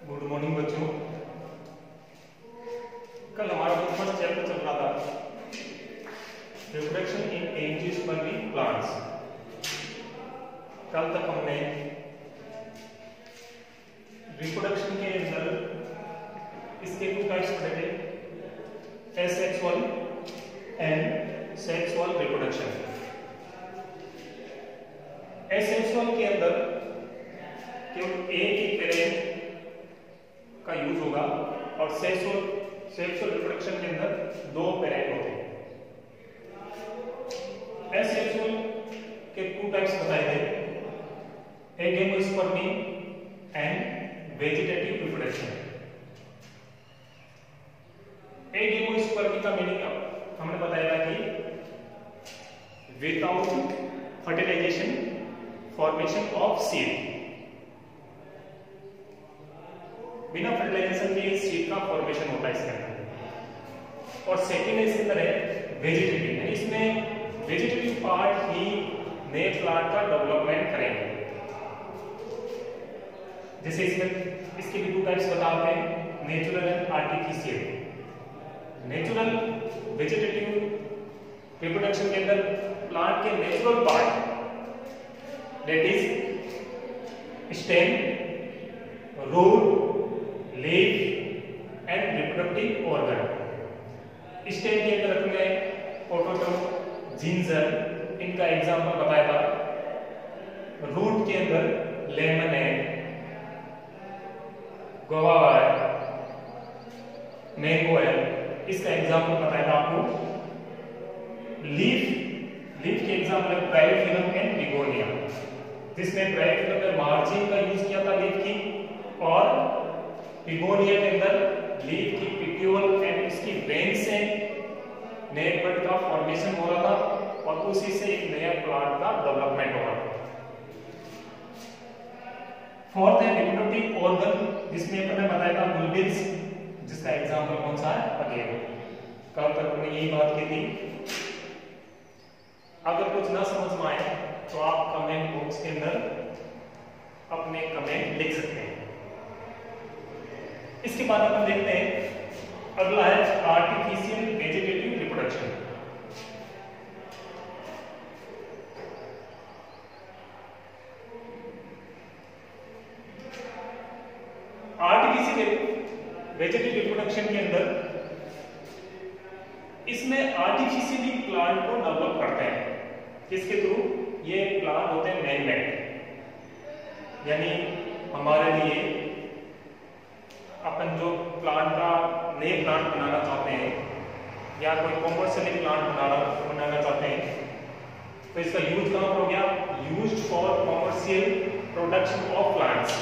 Good morning बच्चों। कल हमारा जो फर्स्ट चैप्टर चल रहा था रिप्रोडक्शन इन एंजियोस्पर्मी प्लांट्स, कल तक हमने रिप्रोडक्शन के अंदर इसके टू टाइप्स पढ़े थे, asexual and sexual reproduction. Asexual के अंदर केवल एक ही पेरेंट का यूज होगा और सेक्सुअल रिप्रोडक्शन के अंदर दो पेरेंट होते हैं। एसेक्सुअल के टू टाइप्स बताए थे, agamospermy and vegetative reproduction. Agamospermy का मीनिंग हमने बताया था कि without fertilisation formation of seed, बिना फर्टिलाइजेशन के सीड का फॉर्मेशन होता है इसके अंदर। और सेकेंड इसके अंदर है वेजिटेटिव, यानी इसमें वेजिटेटिव पार्ट ही नए प्लांट का डेवलपमेंट करेंगे। जैसे इसमें इसके भी टू टाइप्स बताते हैं, natural and artificial. Natural vegetative reproduction के अंदर प्लांट के natural part that is stem, root, leaf and reproductive organ. Stem के अंदर रखेंगे पोटैटो, जिंजर, इनका एग्जांपल बताया था। रूट के अंदर लेमन है, गुआवा है, मैंगो है, इसका एग्जांपल बताया था आपको। लीफ के एग्जांपल है ब्रायोफिलम एंड बिगोनिया, जिसमें ब्रायोफिलम में मार्जिन का यूज किया था लीफ की, और बिगोनिया के अंदर लीफ की पिट्यूल एंड इसकी वेन से नए बड का फॉर्मेशन हो रहा था और उसी से एक नया प्लांट का डेवलपमेंट हो रहा था। फोर्थ है रिप्रोडक्टिव ऑर्गन, जिसमें अपने बताया था बुलबिल्स, जिसका एग्जांपल कौन सा है अगेन। कल तक हमने यही बात की थी। अगर कुछ ना समझ में आए तो आप कमेंट बॉक्स के अंदर अपने कमेंट लिख सकते हैं। इसके बाद अपन देखते हैं अगला है artificial vegetative reproduction. Artificial vegetative reproduction के अंदर इसमें आर्टिफिशियली प्लांट को डेवलप करते हैं। किसके थ्रू? ये प्लांट होते हैं मैन मेड, यानी हमारे लिए अपन जो प्लांट का नए प्लांट बनाना चाहते हैं या कोई कॉमर्शियली प्लांट बनाना चाहते हैं तो इसका यूज कहां पर हो गया? Used for commercial production of plants.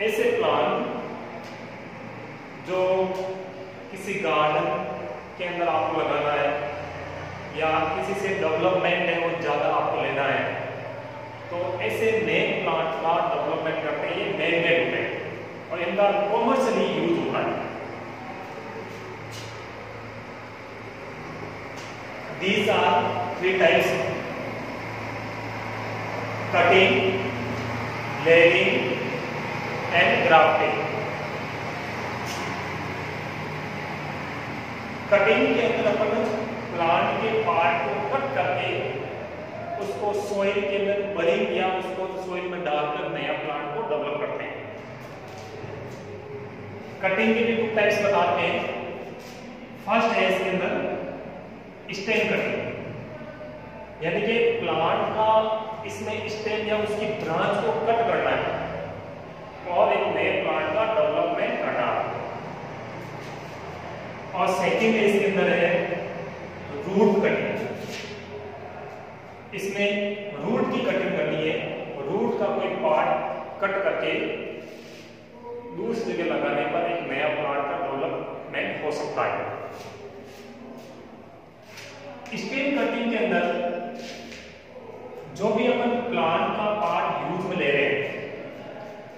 ऐसे प्लांट जो किसी गार्डन के अंदर आपको लगाना है या किसी से डेवलपमेंट है वो ज्यादा आपको लेना है, तो ऐसे नए प्लांट का डेवलपमेंट करते हैं। ये मैन मेड होते हैं और इनका कॉमर्शियली यूज होता है। These are three types: cutting, laying and grafting. Cutting के अंदर अपन प्लांट के पार्ट को कट करके उसको सोइल के अंदर बरिंग या उसको सोइल में डालकर नया प्लांट को डेवलप करते हैं। कटिंग के भी टू टाइप्स बताते हैं। फर्स्ट है इसके अंदर स्टेम कटिंग, यानी कि प्लांट का इसमें स्टेम या उसकी ब्रांच को कट करना है और एक नए प्लांट का डेवलपमेंट करना है। और सेकंड इसके अंदर है रूट कटिंग। इसमें रूट की कटिंग करनी है, रूट का कोई पार्ट कट करके दूसरी जगह लगाने पर एक नया प्लांट का डेवलपमेंट हो सकता है। स्टेम कटिंग के अंदर जो भी अपन प्लांट का पार्ट यूज में ले रहे हैं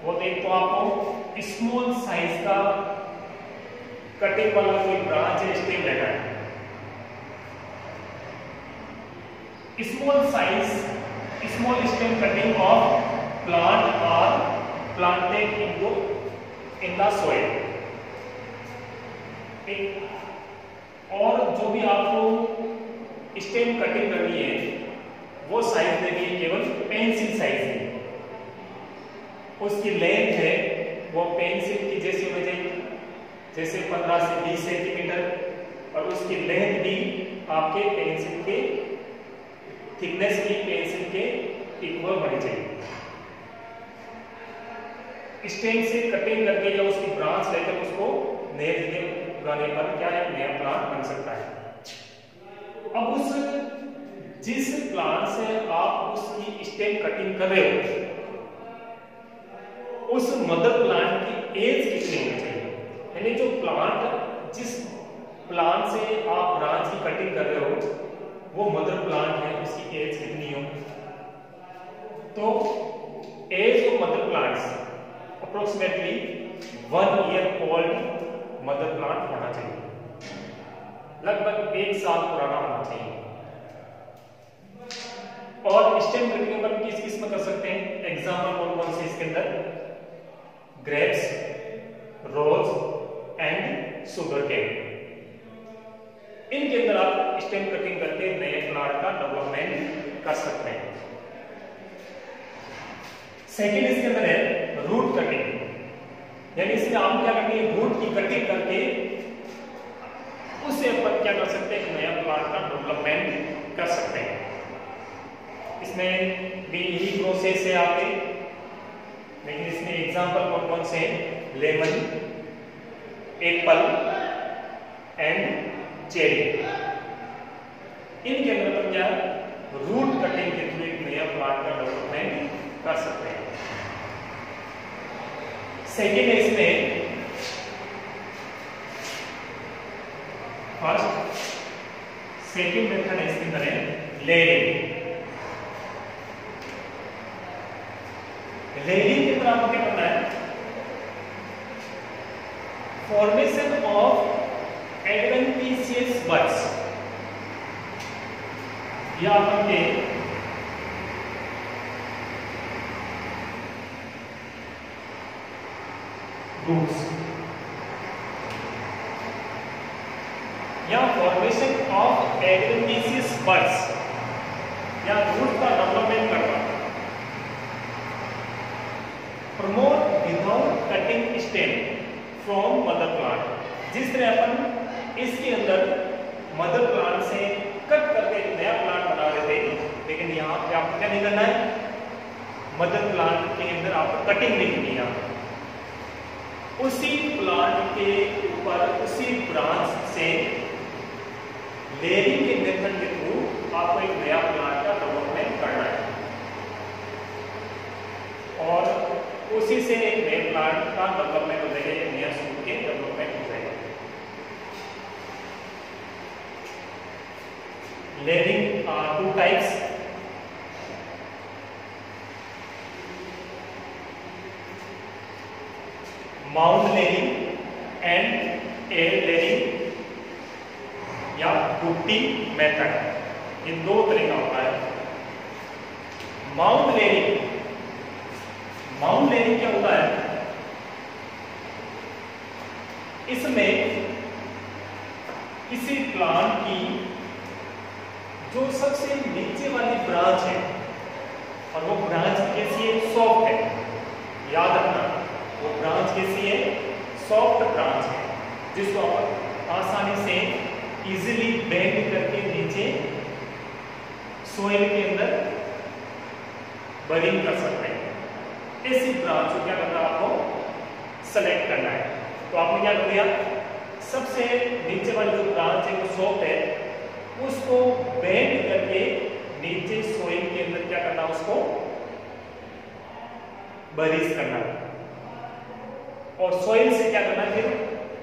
वो एक तो आपको स्मॉल साइज का कटिंग वाला कोई ब्रांच या स्टेम लेना है। Small size small stem cutting of plant are planted in the soil। और जो भी आपको स्टेम कटिंग करनी है वो साइज देनी है केवल पेंसिल साइज की। उसकी लेंथ है वो पेंसिल की जैसी होनी चाहिए, जैसे 15 से 20 सेंटीमीटर, और उसकी लेंथ भी आपके पेंसिल के थिकनेस की पेंसिल के इक्वल होनी चाहिए। स्टेम से कटिंग करके या उसकी ब्रांच लेकर उसको नए जगह उगाने पर क्या है, नया प्लांट बन सकता है। अब उस जिस प्लांट से आप उसकी स्टेम कटिंग कर रहे हो उस मदर प्लांट की एज कितनी होनी चाहिए, यानी जो प्लांट जिस प्लांट से आप ब्रांच की कटिंग कर रहे हो वो मदर प्लांट है, उसकी एज कितनी हो। तो age of mother plants approximately 1 year old mother plant होना चाहिए, लगभग 1 साल पुराना होना चाहिए। और स्टेम कटिंग पर किस किस में कर सकते हैं, एग्जाम्पल कौन कौन से इसके अंदर, grapes, rose and sugarcane. इनके अंदर आप स्टेम कटिंग करके नए प्लांट का डेवलपमेंट कर सकते हैं। सेकेंड इसके अंदर है रूट कटिंग, यानी इसमें आप क्या करेंगे, रूट की कटिंग करके उससे अपन क्या कर सकते हैं, नया प्लांट का डेवलपमेंट कर सकते हैं। इसमें भी यही प्रोसेस है आपके, लेकिन इसमें एग्जांपल कौन कौन से हैं, लेमन, एप्पल एंड चेरी। इनके अंदर अपन क्या रूट कटिंग के थ्रू एक नया प्लांट का डेवलपमेंट कर सकते हैं। सेकेंड है इसमें फर्स्ट, सेकेंड मेथड है इसके अंदर है लेयरिंग। लेयरिंग के अंदर आपको क्या करना है, फॉर्मेशन ऑफ एडवेंटिशियस बड्स, या अपन के रूट्स, या फॉर्मेशन ऑफ एडवेंटिशियस बड्स या रूट का डेवलपमेंट करना। Promote without cutting stem from mother plant, जिस तरह अपन इसके अंदर मदर प्लांट से कट करके नया प्लांट बना रहे थे, लेकिन यहाँ पे आपको क्या नहीं करना है, मदर प्लांट के अंदर आपको कटिंग नहीं करनी है। उसी प्लांट के ऊपर उसी ब्रांच से लेयरिंग के मेथड के थ्रू आपको एक नया प्लांट का डेवलपमेंट करना है, और उसी से एक नए प्लांट का डेवलपमेंट हो जाएगा, एक नया सूट के डेवलपमेंट हो जाएगा। Layering are 2 types, mount layering and air layering या बुट्टी मेथड। ये 2 तरह का होता है। माउंट लेयरिंग, माउंट लेयरिंग क्या होता है, इसमें किसी प्लांट की जो सबसे नीचे वाली ब्रांच है, और वो ब्रांच कैसी है, सॉफ्ट है, याद रखना वो ब्रांच कैसी है, सॉफ्ट ब्रांच है, जिसको आप आसानी से इजीली बेंड करके नीचे सोइल के अंदर बरिंग कर सकते हैं। ऐसी ब्रांच को क्या करना है, आपको सेलेक्ट करना है। तो आपने क्या कर दिया, सबसे नीचे वाली जो ब्रांच है वो सॉफ्ट है, उसको बेंड करके नीचे सोइल के अंदर क्या करना, उसको बरीज करना है। और सोइल से क्या करना है, फिर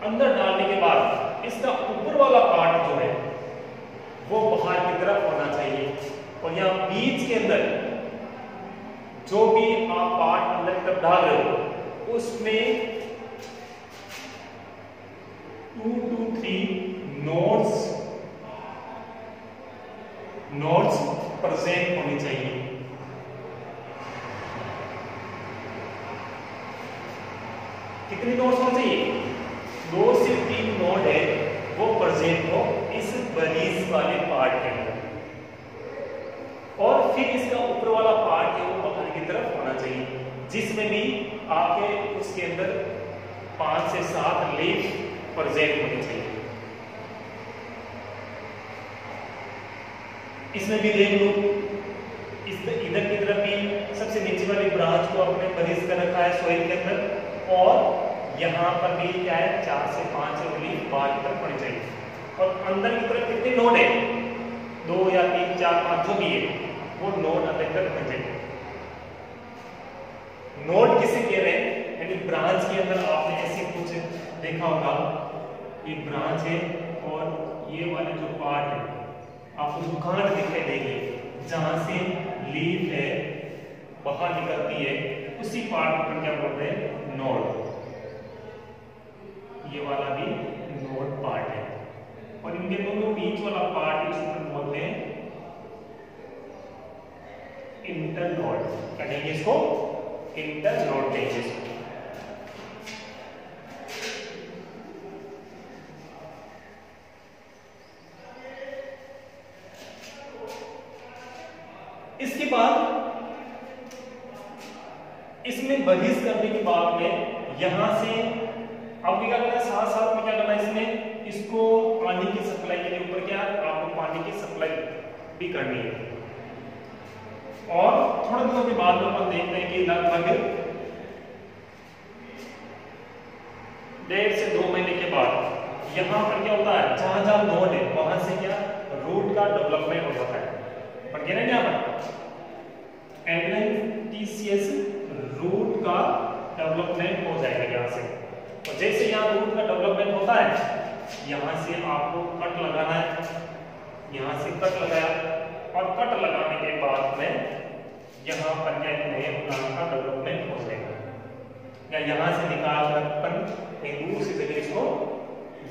अंदर डालने के बाद इसका ऊपर वाला पार्ट जो है वो बाहर की तरफ होना चाहिए, और यहाँ बीच के अंदर जो भी आप पार्ट अंदर की तरफ डाल रहे हो उसमें 2 to 3 नोड्स प्रेजेंट होनी चाहिए। कितनी नोड्स होनी चाहिए? 2 से 3 नोड है वो प्रेजेंट हो इस बरीज वाले पार्ट के अंदर, और फिर इसका ऊपर वाला पार्ट है वो बाहर की तरफ होना चाहिए, जिसमें भी आपके उसके अंदर 5 से 7 लीफ प्रेजेंट होनी चाहिए। इसमें भी देख लो, इधर की तरफ भी सबसे नीचे वाली ब्रांच को आपने बरीज कर रखा है सॉइल के अंदर, और यहाँ पर भी क्या है 4 से 5 लीफ बाहर की तरफ होनी चाहिए। और अंदर की तरफ कितने नोड है? 2 या 3 4 5 जो भी है वो नोड अंदर की तरफ होने चाहिए। नोड किसे कह रहे हैं? यानी ब्रांच के अंदर आपने ऐसे कुछ देखा होगा, ये ब्रांच है और ये वाले जो पार्ट है आपको गांठ दिखाई देगी, जहां से लीफ है बाहर निकलती है, उसी पार्ट को क्या बोलते हैं? नोड। ये वाला भी नोड पार्ट है, और इनके दोनों बीच वाला पार्ट इसको बोलते हैं इंटरनोड। क्या कहेंगे इसको? इंटरनोड कहेंगे इसको। इसके बाद इसमें बरीज करने के बाद में यहां से अब क्या करना है? साथ साथ में क्या करना है? इसमें इसको पानी की सप्लाई के लिए ऊपर क्या आपको पानी की सप्लाई भी करनी है। और थोड़े दिनों के बाद में अपन देखते हैं कि लगभग 1.5 से 2 महीने के बाद यहां पर क्या होता है? जहां जहां नोड है वहां से क्या रूट का डेवलपमेंट हो जाता है। पर कह रहे हैं क्या एडवेंटिशियस रूट का डेवलपमेंट हो जाएगा यहाँ से। और जैसे यहाँ रूट का डेवलपमेंट होता है, यहाँ से आपको कट लगाना है, यहाँ से कट लगाया, और कट लगाने के बाद में यहाँ पर क्या नए प्लांट का डेवलपमेंट हो जाएगा, या यहाँ से निकाल कर अपन एक दूसरी जगह इसको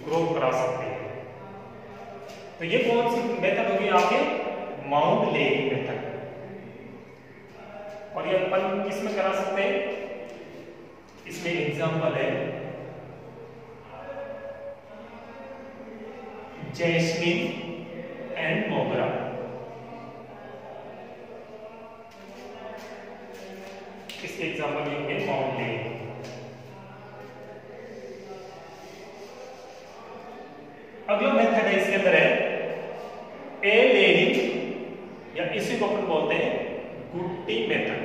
ग्रो करा सकते हैं। तो ये कौन सी मेथड होगी? आपके माउंट लेइंग मेथड। और ये अपन किसमें करा सकते हैं? इसमें एग्जांपल है जैस्मिन एंड मोगरा। इसके एग्जांपल ये होंगे माउंट लेइंग। अगला मेथड है इसके अंदर है ए लेयरिंग, या इसी को अपन बोलते हैं गुट्टी मेथड।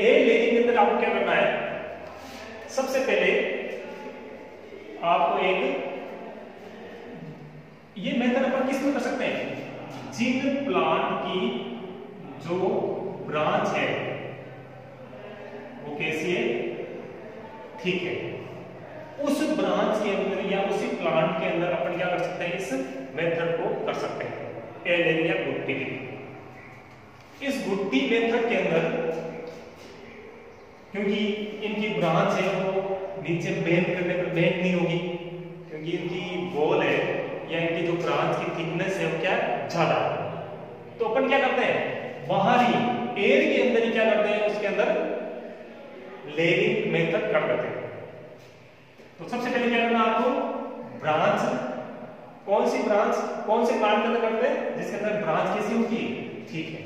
ए लेयरिंग के अंदर आपको क्या करना है? सबसे पहले आपको ये मेथड अपन किस में कर सकते हैं? जिन प्लांट की जो ब्रांच है वो कैसी है? ठीक है, उस ब्रांच के अंदर या उसी प्लांट के अंदर अपन क्या कर सकते हैं? इस मेथड को कर सकते हैं, ए लेयरिंग या गुट्टी। इस गुट्टी मेथड के अंदर क्योंकि इनकी ब्रांच है वो नीचे बेंड करने पर बेंड नहीं होगी, क्योंकि इनकी बॉल है या इनकी जो ब्रांच की थिकनेस है वो क्या ज्यादा। तो अपन क्या करते हैं? बाहरी एयर के अंदर ही क्या करते हैं? उसके अंदर लेयरिंग मेथड कर देते हैं। तो सबसे पहले क्या करना आपको? ब्रांच, कौन सी ब्रांच कौन से प्लांट के अंदर करते हैं? जिसके अंदर ब्रांच कैसी होगी? ठीक है।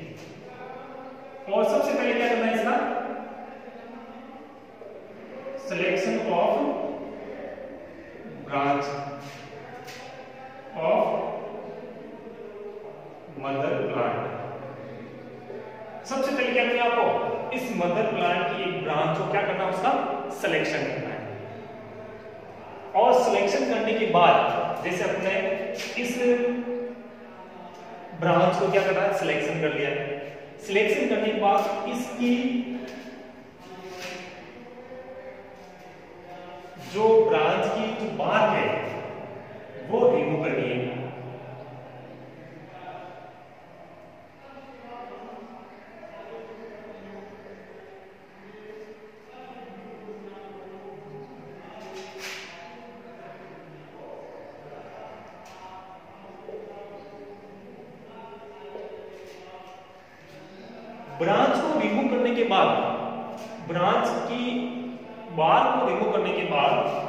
और सबसे पहले क्या करना है? इसका selection of branch of mother plant. सबसे पहले क्या करना है आपको? इस मदर प्लांट की एक ब्रांच को क्या करना है? उसका सिलेक्शन करना है। और सिलेक्शन करने के बाद जैसे अपने इस ब्रांच को क्या करना है? सिलेक्शन कर लिया। सिलेक्शन करने के बाद इसकी जो ब्रांच की जो बार्क है वो रिमूव करनी है। ब्रांच को रिमूव करने के बाद, ब्रांच की बार को रिमूव करने के बाद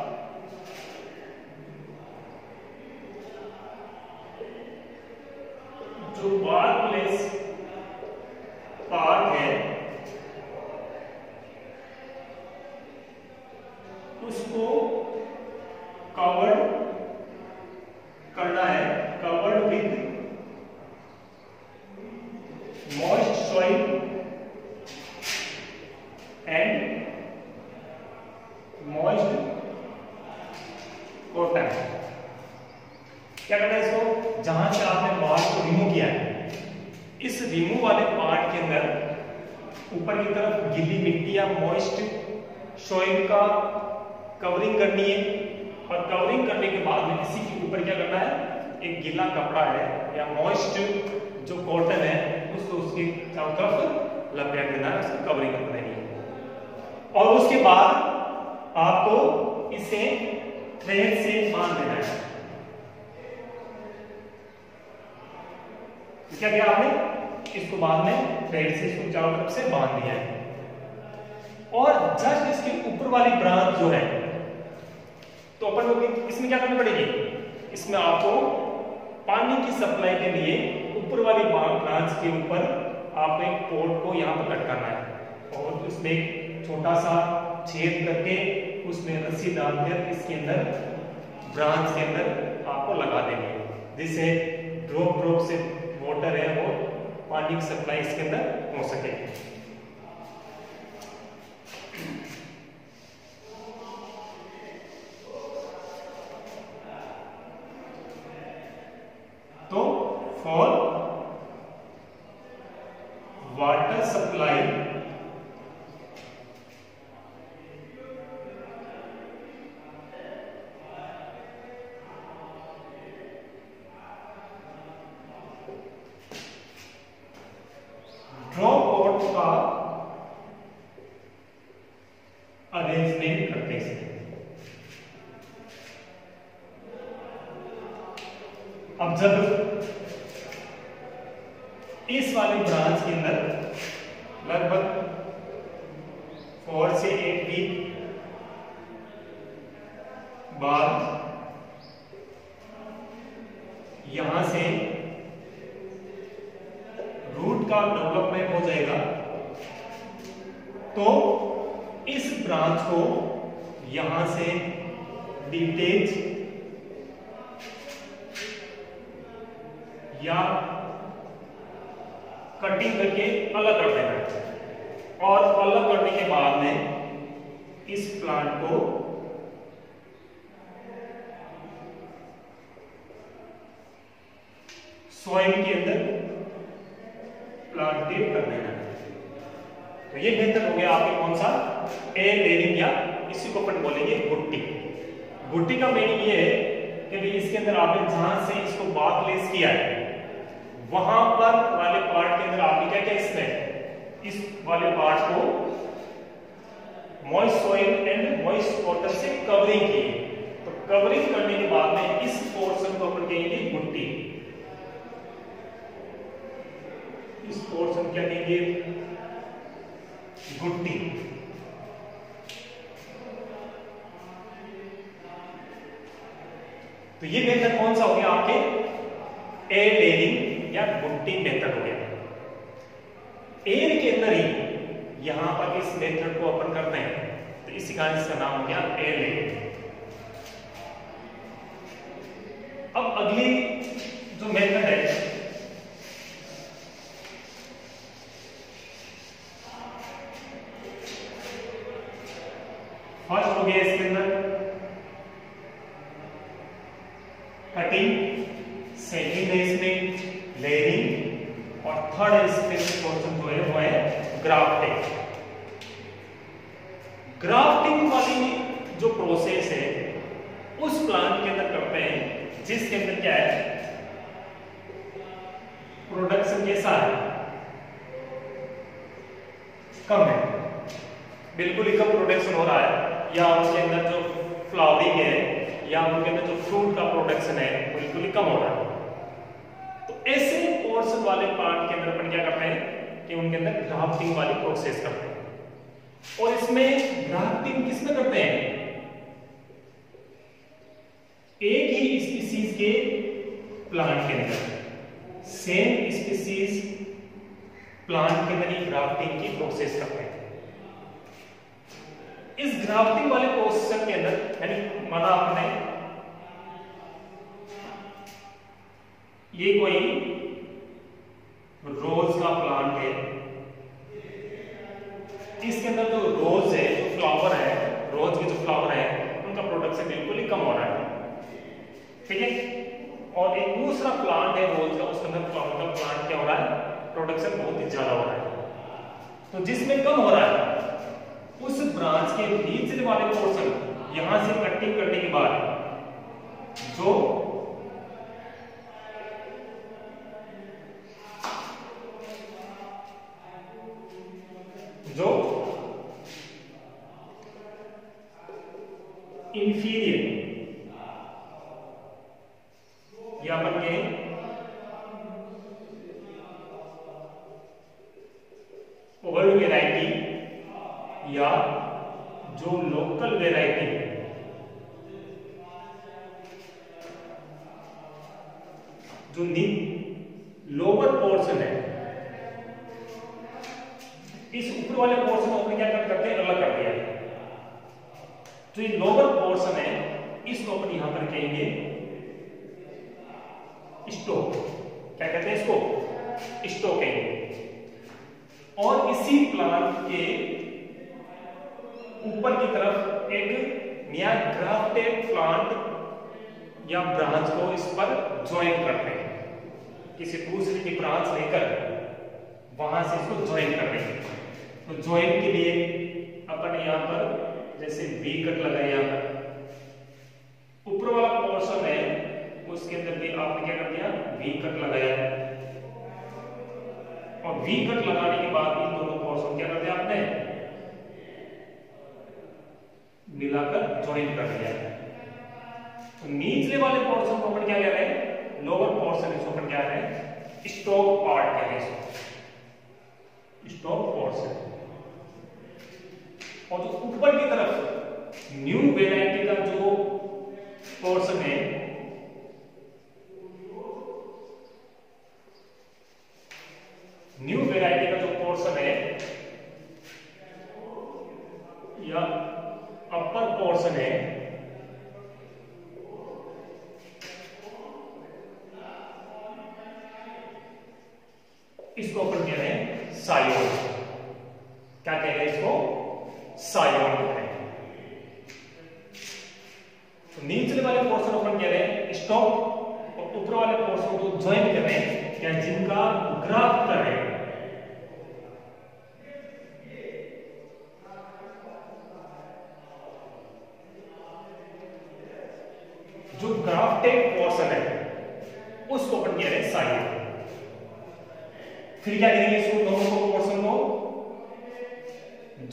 जो बार प्लेस पार्ट है उसको कवर्ड करना है, covered with moist soil and moist cotton. क्या करना है इसको, जहां से आपने बाल को रिमूव किया है, इस रिमूव वाले पार्ट के अंदर ऊपर की तरफ गीली मिट्टी या मॉइस्ट सॉइल का कवरिंग करनी है, और कवरिंग करने के बाद में इसी के ऊपर क्या करना है, एक गीला कपड़ा है या मॉइस्ट जो कॉटन है उसको उसके चारों तरफ लपेट देना है, उसकी कवरिंग कर देनी है। और उसके बाद आपको इसे थ्रेड से बांध देना है। क्या किया आपने, इसको बाद में थ्रेड से इसको चारों तरफ से बांध दिया है। और जस्ट इसके ऊपर वाली ब्रांच जो है, तो अपन लोग इसमें क्या करनी पड़ेगी, इसमें आपको पानी की सप्लाई के लिए ऊपर वाली ब्रांच के ऊपर आपको एक पोर्ट को यहाँ पर लटकाना है, और उसमें एक छोटा सा छेद करके उसमें रस्सी डालकर इसके अंदर ब्रांच के अंदर आपको लगा देनी है, जिससे ड्रॉप ड्रॉप से वाटर है वो पानी की सप्लाई इसके अंदर हो सके। तो for water supply drop pot का अरेंजमेंट करते हैं। अब जब इस वाली ब्रांच के अंदर लगभग 4 से 8 वीक बाद यहां से रूट का डेवलपमेंट हो जाएगा, तो इस ब्रांच को यहां से डिटेच या कटिंग करके अलग कर देना है। और अलग करने के बाद में इस प्लांट को सॉइल के अंदर प्लांटेड कर देना है। तो ये मेथड हो गया आपके कौन सा, एयर लेयरिंग, या इसी को अपन बोलेंगे गुट्टी। गुट्टी का मीनिंग ये है कि भाई इसके अंदर आपने जहां से इसको बात लेस किया है वहां पर वाले पार्ट के अंदर आपने क्या किया, इसमें इस वाले पार्ट को moist soil and moist cotton से कवरिंग की। तो कवरिंग करने के बाद में इस पोर्शन को अपन कहेंगे गुट्टी। इस पोर्शन क्या कहेंगे, गुट्टी। तो ये मेथड कौन सा हो गया आपके, एयर लेयरिंग या गुट्टी मेथड हो गया। एयर के अंदर ही यहां पर इस मेथड को अपन करते हैं, तो इसी कारण इसका नाम हो गया एयर लेयरिंग। अब अगली जो मेथड है, फर्स्ट हो गया इसके अंदर कटिंग, सेकंड है इसमें लेयरिंग, और थर्ड है इसमें पोर्शन जो है वो है ग्राफ्टिंग। ग्राफ्टिंग वाली जो प्रोसेस है उस प्लांट के अंदर करते हैं जिसके अंदर क्या है, प्रोडक्शन कैसा है, कम है, बिल्कुल ही कम प्रोडक्शन हो रहा है, या उनके अंदर जो फ्लावरिंग है या उनके अंदर जो फ्रूट का प्रोडक्शन है बिल्कुल ही कम हो रहा है। तो ऐसे पोर्शन वाले प्लांट के अंदर अपन क्या करते हैं, कि उनके अंदर ग्राफ्टिंग वाली प्रोसेस करते हैं। और इसमें ग्राफ्टिंग किसमें करते हैं? एक ही स्पीसीज के प्लांट के अंदर, सेम स्पीसीज प्लांट के अंदर ही ग्राफ्टिंग की प्रोसेस करते हैं। इस ग्राफ्टिंग वाले प्रोसेस के अंदर यानी माना आपने ये कोई रोज का प्लांट है, इसके अंदर जो रोज है, जो फ्लावर है, रोज के जो फ्लावर है उनका प्रोडक्शन बिल्कुल ही कम हो रहा है, ठीक है। और एक दूसरा प्लांट है रोज का, उसके अंदर फ्लावर का प्लांट क्या हो रहा है, प्रोडक्शन बहुत ही ज्यादा हो रहा है। तो जिसमें कम हो रहा है उस ब्रांच के नीचे वाले पोर्शन यहां से कटिंग करने के बाद जो इंफीरियर या अपन के ओल्ड वेराइटी या जो लोकल वेराइटी जो लोअर पोर्शन है, इस ऊपर वाले पोर्शन को अपन क्या करते हैं, अलग कर दिया है। तो ये लोअर पोर्शन है, इसको अपन यहां पर कहेंगे स्टोक। क्या कहते हैं इसको? स्टोक कहेंगे। और इसी प्लांट के ऊपर की तरफ एक नया ग्राफ्टेड प्लांट या ब्रांच को इस पर ज्वाइन करते हैं, किसी दूसरे की ब्रांच लेकर वहां से इसको ज्वाइन कर रहे हैं। तो ज्वाइन के लिए अपन यहां पर जैसे वी कट लगाए, यहां पर ऊपर वाला पोर्शन है उसके अंदर भी आपने क्या कर दिया, वी कट लगाया। और वी कट लगाने के बाद इन दोनों पोर्शन क्या कर दिया आपने, मिलाकर ज्वाइन कर दिया। तो नीचले वाले पोर्शन को अपन क्या कह रहे हैं, लोअर पोर्शन, इसको अपन क्या कह रहे हैं, स्टॉक पार्ट कह रहे हैं, स्टॉक पोर्शन। और जो ऊपर की तरफ न्यू वेराइटी का जो पोर्शन है, न्यू वेराइटी का जो पोर्शन है या अपर पोर्शन है, इसको अपन कह रहे हैं सायोन। क्या कह रहे हैं इसको, सायोन कह रहे हैं। तो नीचले वाले पोर्शन अपन कह रहे हैं स्टॉक, और ऊपर वाले पोर्शन को ज्वाइन कर रहे हैं या जिनका ग्राफ्ट कर रहे हैं। जो ग्राफ्टेड पोर्शन है उसको अपन कह रहे हैं साइड। फिर क्या करेंगे, इसको दोनों को पोर्शन को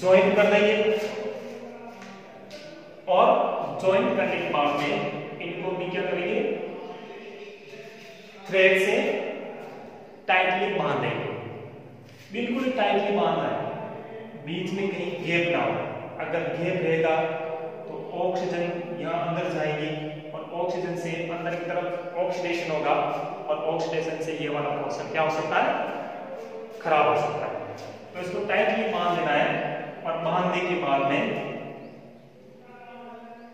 ज्वाइन कर देंगे और ज्वाइन करने के बाद में इनको भी क्या करेंगे, थ्रेड से टाइटली बांध देंगे। बिल्कुल टाइटली बांधना है, बीच में कहीं गैप ना हो। अगर गैप रहेगा तो ऑक्सीजन यहां अंदर जाएगी और ऑक्सीजन से अंदर की तरफ ऑक्सीडेशन होगा और ऑक्सीडेशन से ये वाला पोर्शन क्या हो सकता है, खराब हो सकता है। तो इसको टाइटली बांध देना है और बांधने के बाद में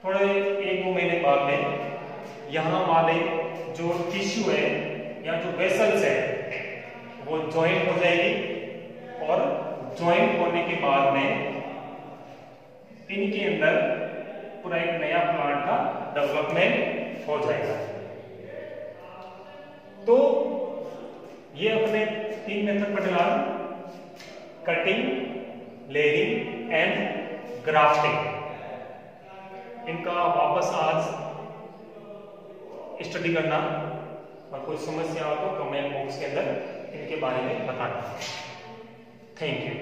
थोड़े 1-2 महीने बाद में यहां वाले जो टिश्यू है या जो वेसल्स है वो ज्वाइंट हो जाएगी और ज्वाइंट होने के बाद में इनके अंदर पूरा एक नया प्लांट का डेवलपमेंट हो जाएगा। तो ये अपने 3 मेथड पर चला, कटिंग, लेयरिंग एंड ग्राफ्टिंग। इनका वापस आज स्टडी करना और कोई समस्या हो तो कमेंट बॉक्स के अंदर इनके बारे में बताना। Thank you.